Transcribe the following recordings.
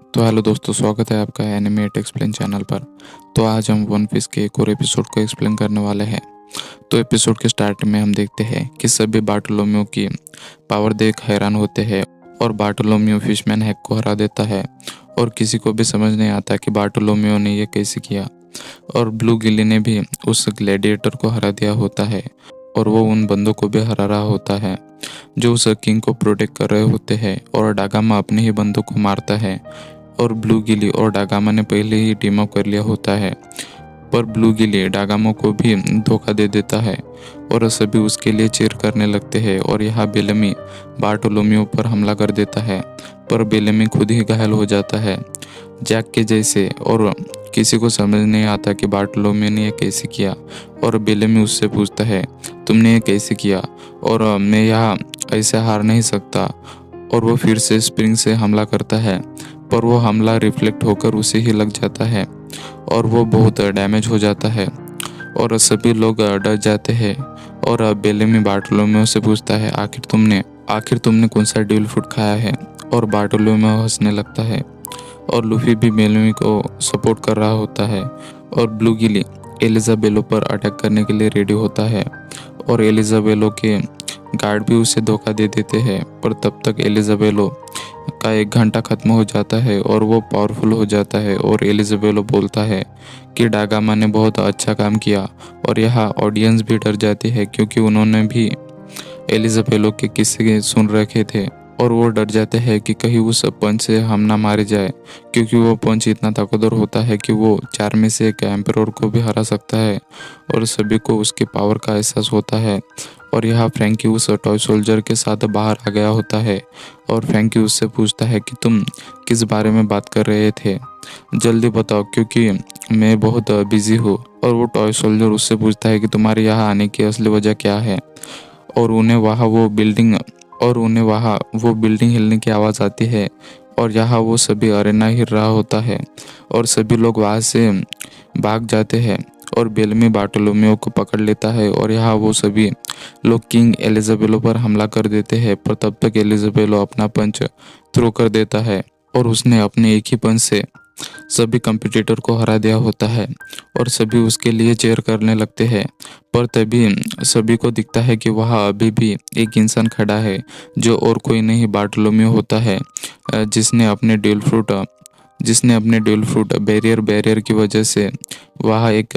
तो हेलो दोस्तों, स्वागत है आपका एनिमेट एक्सप्लेन चैनल पर। तो आज हम वन पीस के एक और एपिसोड को एक्सप्लेन करने वाले हैं। तो एपिसोड के स्टार्ट में हम देखते हैं कि सभी बार्टोलोम्यू की पावर देख हैरान होते हैं और बार्टोलोम्यू फिशमैन हैक को हरा देता है और किसी को भी समझ नहीं आता कि बार्टोलोम्यू ने यह कैसे किया। और ब्लू गिली ने भी उस ग्लैडिएटर को हरा दिया होता है और वो उन बंदों को भी हरा रहा होता है जो उस किंग को प्रोटेक्ट कर रहे होते हैं। और डागामा अपने ही बंदों को मारता है और ब्लू गिली और डागामा ने पहले ही टीम अप कर लिया होता है, पर ब्लू गिली डागामा को भी धोखा दे देता है और सभी उसके लिए चीयर करने लगते हैं। और यहाँ बेलमी बार्टोलोम्यू पर हमला कर देता है, पर बेलमी खुद ही घायल हो जाता है जैक के जैसे। और किसी को समझ नहीं आता कि बार्टोलोम्यू ने यह कैसे किया। और बेलमी उससे पूछता है, तुमने ये कैसे किया और मैं यहाँ ऐसे हार नहीं सकता। और वो फिर से स्प्रिंग से हमला करता है, पर वो हमला रिफ्लेक्ट होकर उसे ही लग जाता है और वो बहुत डैमेज हो जाता है और सभी लोग डर जाते हैं। और बेलेमी बार्टोलोम्यू से पूछता है, आखिर तुमने कौन सा डेविल फ्रूट खाया है। और बार्टोलोम्यू हंसने लगता है और लूफी भी बेलेमी को सपोर्ट कर रहा होता है। और ब्लू गिली एलिजाबेलो पर अटैक करने के लिए रेडी होता है और एलिजाबेलो के गार्ड भी उसे धोखा दे देते हैं, पर तब तक एलिजाबेलो का 1 घंटा खत्म हो जाता है और वो पावरफुल हो जाता है। और एलिजाबेलो बोलता है कि डागामा ने बहुत अच्छा काम किया। और यहाँ ऑडियंस भी डर जाती है क्योंकि उन्होंने भी एलिजाबेलो के किस्से सुन रखे थे और वो डर जाते हैं कि कहीं उस पंच से हम ना मारे जाए, क्योंकि वो पंच इतना ताकतवर होता है कि वो 4 में से एक एम्परर को भी हरा सकता है। और सभी को उसके पावर का एहसास होता है। और यहाँ फ्रैंकी उस टॉय सोल्जर के साथ बाहर आ गया होता है और फ्रैंकी उससे पूछता है कि तुम किस बारे में बात कर रहे थे, जल्दी बताओ क्योंकि मैं बहुत बिजी हूँ। और वो टॉय सोल्जर उससे पूछता है कि तुम्हारे यहाँ आने की असली वजह क्या है। और उन्हें वहाँ वो बिल्डिंग हिलने की आवाज़ आती है और यहाँ वो सभी अरेना हिल रहा होता है और सभी लोग वहाँ से भाग जाते हैं। और बेलमी बार्टोलोम्यू को पकड़ लेता है और यहाँ वो सभी लोग किंग एलिजाबेलो पर हमला कर देते हैं, पर तब तक एलिजाबेलो अपना पंच थ्रो कर देता है और उसने अपने एक ही पंच से सभी कंपटीटर को हरा दिया होता है और सभी उसके लिए चीयर करने लगते हैं। पर तभी सभी को दिखता है कि वहाँ अभी भी एक इंसान खड़ा है जो और कोई नहीं बार्टोलोम्यू होता है, जिसने अपने ड्यूल फ्रूट बैरियर की वजह से वहाँ एक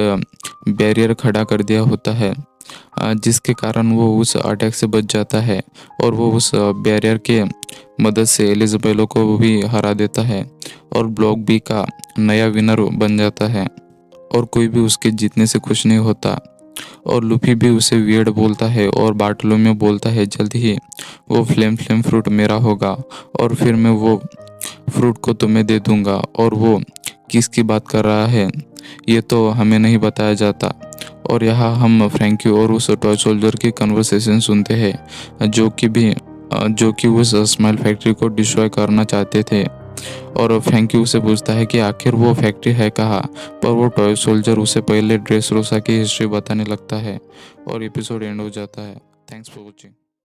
बैरियर खड़ा कर दिया होता है, जिसके कारण वो उस अटैक से बच जाता है और वो उस बैरियर के मदद से एलिजाबेलो को भी हरा देता है और ब्लॉक बी का नया विनर बन जाता है और कोई भी उसके जीतने से खुश नहीं होता। और लूफी भी उसे वियर्ड बोलता है और बार्टोलोम्यू बोलता है, जल्द ही वो फ्लेम फ्रूट मेरा होगा और फिर मैं वो फ्रूट को तुम्हें दे दूंगा। और वो किसकी बात कर रहा है ये तो हमें नहीं बताया जाता। और यहाँ हम फ्रैंकी और उस टॉय सोल्जर की कन्वर्सेशन सुनते हैं जो कि उस स्माइल फैक्ट्री को डिस्ट्रॉय करना चाहते थे। और फ्रैंकी उसे पूछता है कि आखिर वो फैक्ट्री है कहाँ, पर वो टॉय सोल्जर उसे पहले ड्रेस रोसा की हिस्ट्री बताने लगता है और एपिसोड एंड हो जाता है। Thanks for watching.